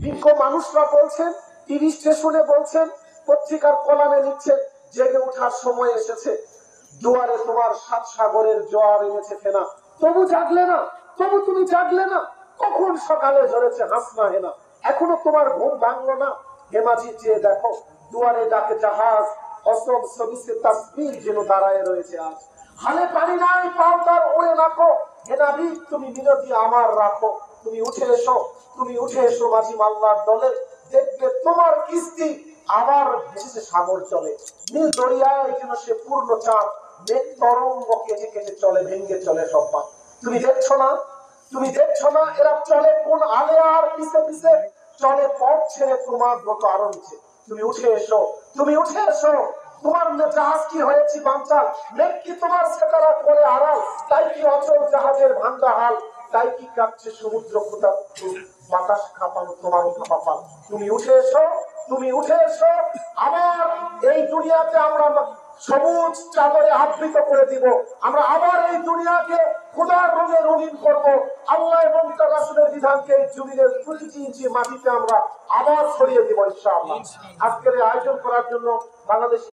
বিজ্ঞ মানুষরা বলছেন, টিভি স্টেশনে বলছেন, পত্রিকার কলামে লিখছেন, জেগে ওঠার সময় এসেছে। দুয়ারে তোমার সাত সাগরের জোয়ার এনেছে ফেনা, তবু জাগলে না, তবু তুমি জাগলে না। কখন সকালে ঝরেছে হাসনা হেনা, এখনো তোমার ঘুম ভাঙলো না। হেমাজি চেয়ে দেখো, দুয়ারে ডাকে জাহাজ, অসব সবিসে তাসবিহ যেন দাঁড়ায় রয়েছে আজ। হালে পানি নাই, পাও তার ওড়ে রাখো, হেনাবি তুমি বিনতি আমার রাখো। তুমি উঠে এসো, তুমি উঠে এসো মাঝি মাল্লার দলে, দেখবে তোমার কিস্তি আবার ভেসে সাগর চলে। নীল দরিয়ায় যেন সে পূর্ণ চাঁদ, মেঘ তরঙ্গ কেটে কেটে চলে, ভেঙ্গে চলে সব পাত। তুমি দেখছো না, তুমি দেখছো না এরা চলে কোন আলে আর পিছে পিছে, চলে পথ ছেড়ে তোমার মতো আরো নিচে। তুমি উঠে এসো, তুমি উঠে এসো, তোমার জাহাজ কি হয়েছে বাঞ্চাল, মেঘ কি তোমার সেতারা করে আড়াল, তাই কি অচল জাহাজের ভাঙ্গা হাল, তাই কি কাঁপছে সমুদ্র কোথাও, বাতাস কাঁপানো তোমার কাঁপাপাল। তুমি উঠে এসো, তুমি উঠে এসো, আবার এই দুনিয়াতে আমরা সবুজ চাদরে আবৃত করে দিব। আমরা আবার এই দুনিয়াকে খোদার রঙে রঙিন করব। আল্লাহ এবং তার রাসূলের বিধানকে এই জমিনের প্রতিটি ইঞ্চি মাটিতে আমরা আবার ছড়িয়ে দিব ইনশাআল্লাহ। আজকের আয়োজন করার জন্য বাংলাদেশ